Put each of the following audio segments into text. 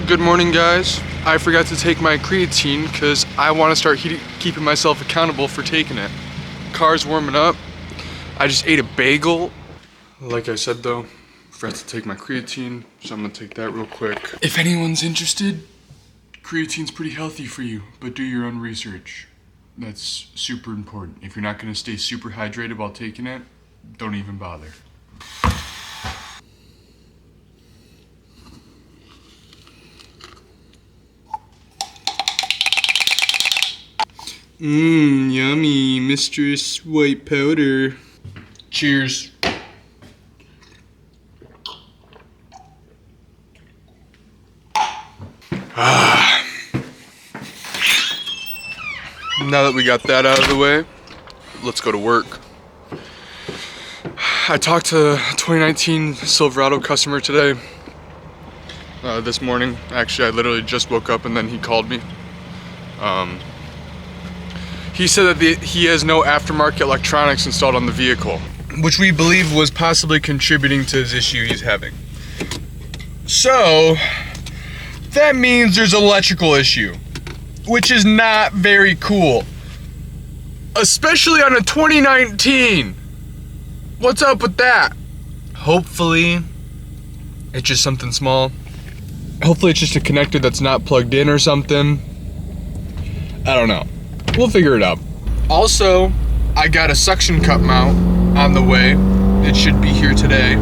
Good morning, guys. I forgot to take my creatine because I want to start keeping myself accountable for taking it. Car's warming up. I just ate a bagel. Like I said though, forgot to take my creatine, so I'm gonna take that real quick. If anyone's interested, creatine's pretty healthy for you, but do your own research. That's super important. If you're not gonna stay super hydrated while taking it, don't even bother. Yummy, Mistress White Powder. Cheers. Now that we got that out of the way, let's go to work. I talked to a 2019 Silverado customer today, this morning. Actually, I literally just woke up and then he called me. He said that he has no aftermarket electronics installed on the vehicle, which we believe was possibly contributing to his issue he's having. So, that means there's an electrical issue, which is not very cool. Especially on a 2019. What's up with that? Hopefully, it's just something small. Hopefully it's just a connector that's not plugged in or something. I don't know. We'll figure it out. Also, I got a suction cup mount on the way. It should be here today.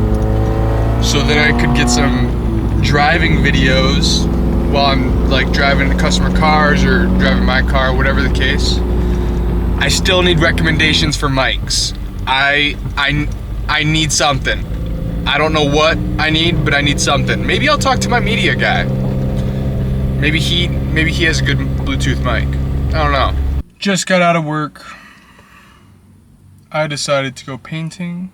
So then I could get some driving videos while I'm like driving the customer cars or driving my car, whatever the case. I still need recommendations for mics. I need something. I don't know what I need, but I need something. Maybe I'll talk to my media guy. Maybe he has a good Bluetooth mic. I don't know. Just got out of work. I decided to go painting.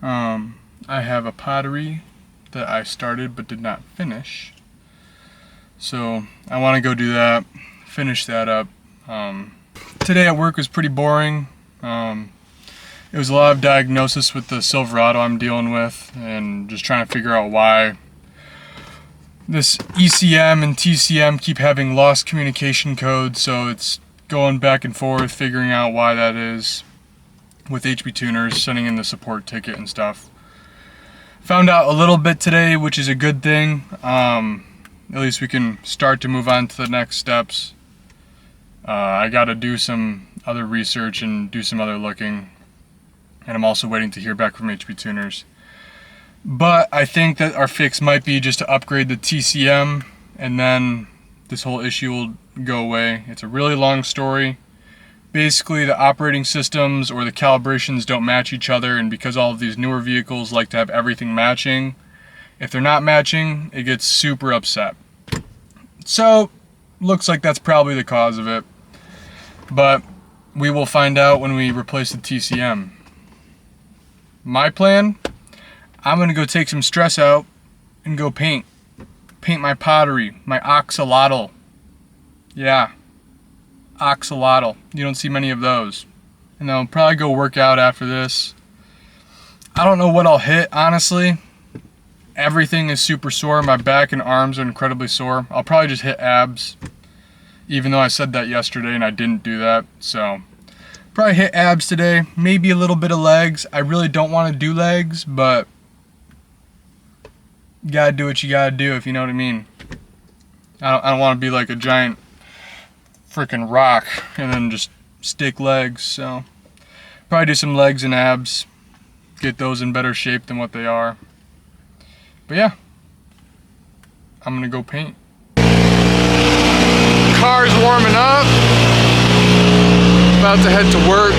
I have a pottery that I started but did not finish. So I want to go do that, finish that up. Today at work was pretty boring. It was a lot of diagnosis with the Silverado I'm dealing with and just trying to figure out why this ECM and TCM keep having lost communication codes, so it's going back and forth, figuring out why that is with HB tuners, sending in the support ticket and stuff. Found out a little bit today, which is a good thing. At least we can start to move on to the next steps. I got to do some other research and do some other looking, and I'm also waiting to hear back from HB tuners. But I think that our fix might be just to upgrade the TCM, and then this whole issue will go away. It's a really long story. Basically, the operating systems or the calibrations don't match each other, and because all of these newer vehicles like to have everything matching, if they're not matching, it gets super upset. So, looks like that's probably the cause of it. But we will find out when we replace the TCM. My plan? I'm gonna go take some stress out and go paint my pottery, my axolotl. Yeah, axolotl. You don't see many of those. And then I'll probably go work out after this. I don't know what I'll hit, honestly. Everything is super sore. My back and arms are incredibly sore. I'll probably just hit abs, even though I said that yesterday and I didn't do that. So probably hit abs today, maybe a little bit of legs. I really don't want to do legs, but you gotta do what you gotta do, if you know what I mean. I don't want to be like a giant freaking rock and then just stick legs. So probably do some legs and abs, get those in better shape than what they are. But yeah, I'm gonna go paint. Car's warming up. About to head to work.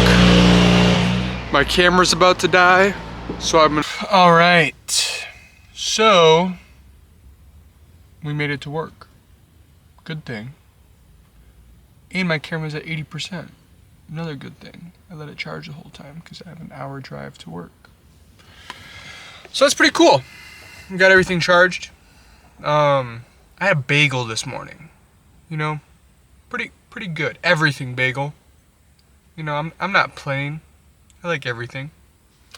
My camera's about to die, so I'm gonna... All right. So, we made it to work. Good thing. And my camera's at 80%. Another good thing. I let it charge the whole time because I have an hour drive to work. So that's pretty cool. We got everything charged. I had a bagel this morning. You know, pretty good. Everything bagel. You know, I'm not plain. I like everything.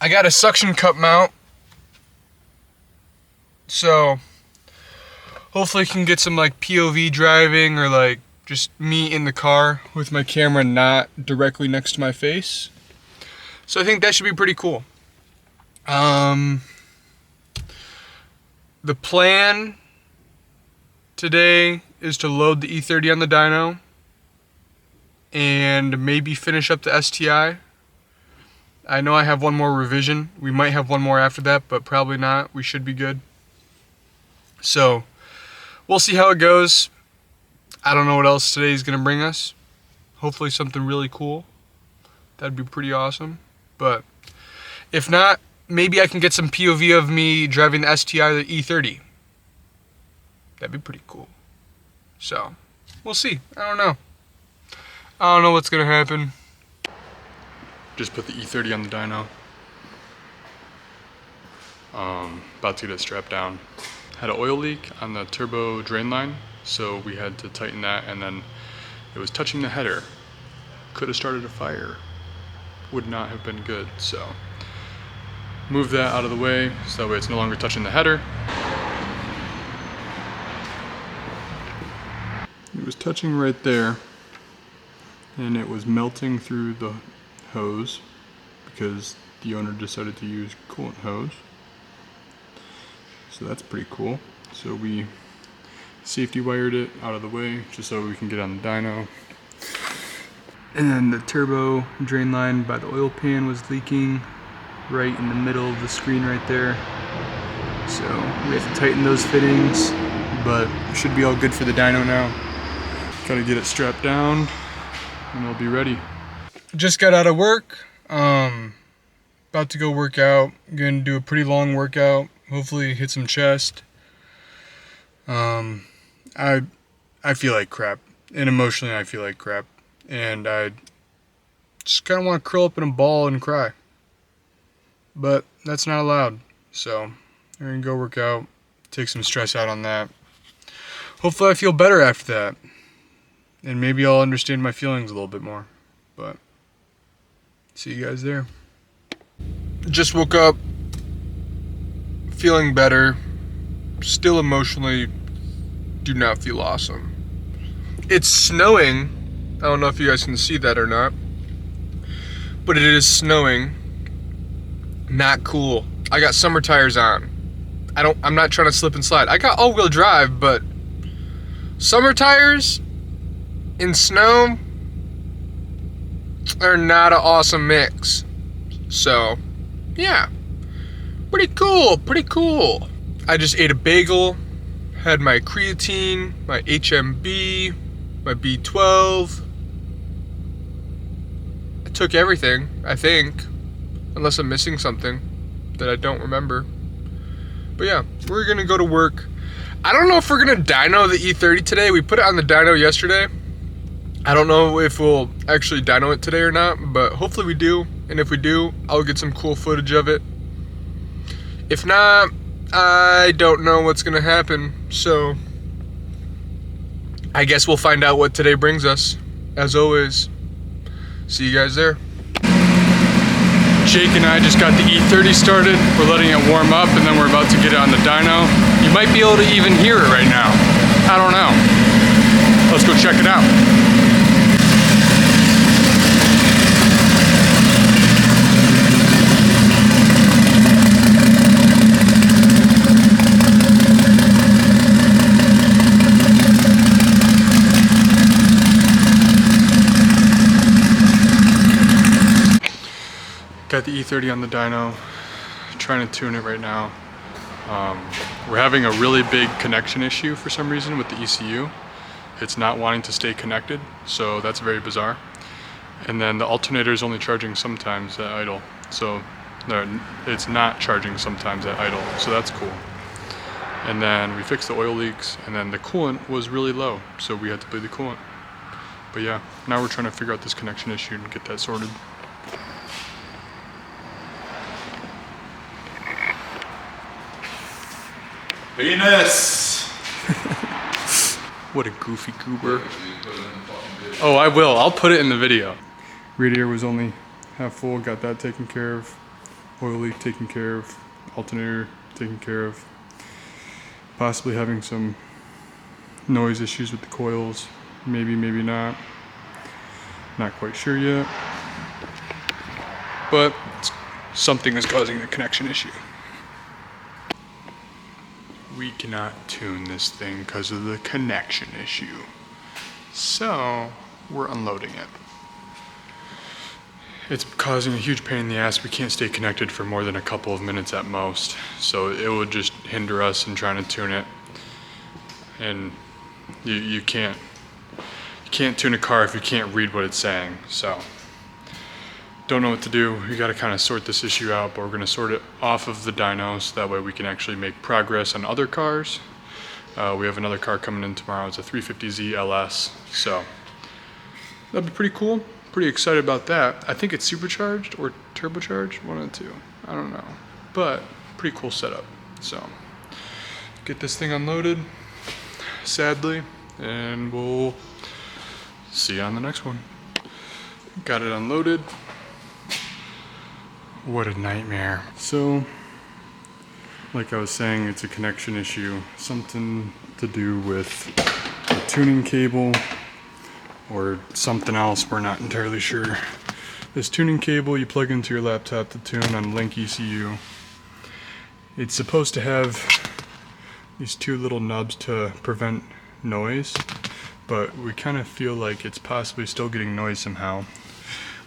I got a suction cup mount. So Hopefully I can get some like POV driving, or like just me in the car with my camera not directly next to my face. So I think that should be pretty cool. The plan today is to load the E30 on the dyno and maybe finish up the STI. I know I have one more revision. We might have one more after that, but probably not. We should be good. So we'll see how it goes. I don't know what else today is going to bring us. Hopefully something really cool. That'd be pretty awesome. But if not, maybe I can get some POV of me driving the STI, the E30. That'd be pretty cool. So we'll see. I don't know. I don't know what's going to happen. Just put the E30 on the dyno. About to get it strapped down. Had an oil leak on the turbo drain line, so we had to tighten that, and then it was touching the header. Could have started a fire. Would not have been good, so move that out of the way so that way it's no longer touching the header. It was touching right there, and it was melting through the hose because the owner decided to use coolant hose. So that's pretty cool. So we safety wired it out of the way just so we can get on the dyno. And then the turbo drain line by the oil pan was leaking right in the middle of the screen right there. So we have to tighten those fittings, but it should be all good for the dyno now. Gotta get it strapped down and it'll be ready. Just got out of work. About to go work out. I'm gonna do a pretty long workout. Hopefully hit some chest. I feel like crap, and emotionally I feel like crap, and I just kind of want to curl up in a ball and cry, but that's not allowed. So I'm gonna go work out, take some stress out on that. Hopefully I feel better after that, and maybe I'll understand my feelings a little bit more. But see you guys there. Just woke up feeling better, still emotionally do not feel awesome. It's snowing. I don't know if you guys can see that or not, but it is snowing. Not cool. I got summer tires on. I'm not trying to slip and slide. I got all-wheel drive, but summer tires in snow are not an awesome mix. So, yeah. Pretty cool, pretty cool. I just ate a bagel, had my creatine, my HMB, my B12. I took everything, I think, unless I'm missing something that I don't remember. But yeah, we're gonna go to work. I don't know if we're gonna dyno the E30 today. We put it on the dyno yesterday. I don't know if we'll actually dyno it today or not, but hopefully we do. And if we do, I'll get some cool footage of it. If not, I don't know what's gonna happen, so I guess we'll find out what today brings us. As always, see you guys there. Jake and I just got the E30 started. We're letting it warm up, and then we're about to get it on the dyno. You might be able to even hear it right now. I don't know. Let's go check it out. Got the E30 on the dyno, trying to tune it right now. We're having a really big connection issue for some reason with the ECU. It's not wanting to stay connected, so that's very bizarre. And then the alternator is only charging sometimes at idle, so it's not charging sometimes at idle, so that's cool. And then we fixed the oil leaks, and then the coolant was really low, so we had to bleed the coolant. But yeah, now we're trying to figure out this connection issue and get that sorted. Venus! What a goofy goober. Oh, I will. I'll put it in the video. Radiator was only half full. Got that taken care of. Oil leak taken care of. Alternator taken care of. Possibly having some noise issues with the coils. Maybe, maybe not. Not quite sure yet. But something is causing the connection issue. We cannot tune this thing because of the connection issue. So we're unloading it. It's causing a huge pain in the ass. We can't stay connected for more than a couple of minutes at most. So it will just hinder us in trying to tune it. And you can't tune a car if you can't read what it's saying. So don't know what to do. We got to kind of sort this issue out, but we're going to sort it off of the dyno so that way we can actually make progress on other cars. We have another car coming in tomorrow. It's a 350Z LS. So that'd be pretty cool. Pretty excited about that. I think it's supercharged or turbocharged, one of the two. I don't know, but pretty cool setup. So get this thing unloaded, sadly, and we'll see you on the next one. Got it unloaded. What a nightmare. So, like I was saying, it's a connection issue. Something to do with the tuning cable or something else, we're not entirely sure. This tuning cable you plug into your laptop to tune on Link ECU. It's supposed to have these two little nubs to prevent noise, but we kind of feel like it's possibly still getting noise somehow.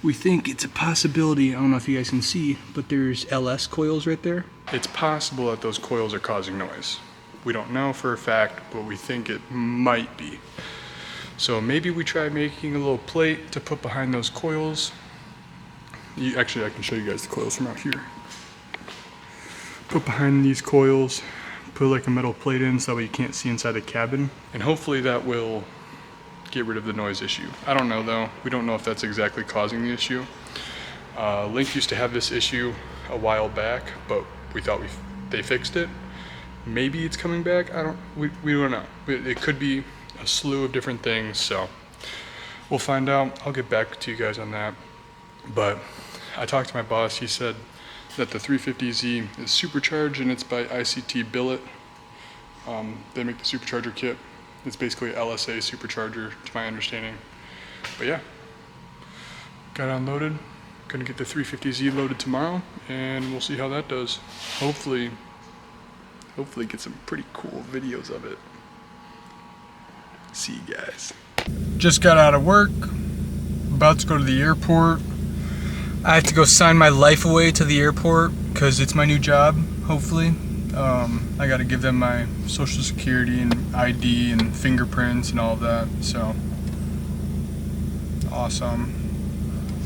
We think it's a possibility, I don't know if you guys can see, but there's LS coils right there. It's possible that those coils are causing noise. We don't know for a fact, but we think it might be. So maybe we try making a little plate to put behind those coils. Actually, I can show you guys the coils from out here. Put behind these coils, put like a metal plate in so that way you can't see inside the cabin. And hopefully that will get rid of the noise issue. I don't know though. We don't know if that's exactly causing the issue. Link used to have this issue a while back, but we thought they fixed it. Maybe it's coming back. We don't know. It could be a slew of different things, so we'll find out. I'll get back to you guys on that. But I talked to my boss. He said that the 350Z is supercharged and it's by ICT Billet. They make the supercharger kit. It's basically an LSA supercharger, to my understanding. But yeah, got it unloaded. Gonna get the 350Z loaded tomorrow, and we'll see how that does. Hopefully get some pretty cool videos of it. See you guys. Just got out of work, about to go to the airport. I have to go sign my life away to the airport because it's my new job, hopefully. I got to give them my social security and ID and fingerprints and all of that, so awesome.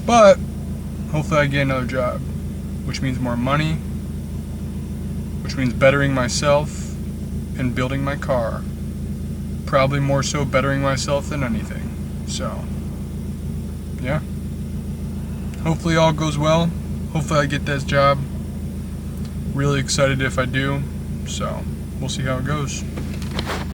But hopefully I get another job, which means more money, which means bettering myself and building my car. Probably more so bettering myself than anything. So yeah, hopefully all goes well. Hopefully I get this job. Really excited if I do, so we'll see how it goes.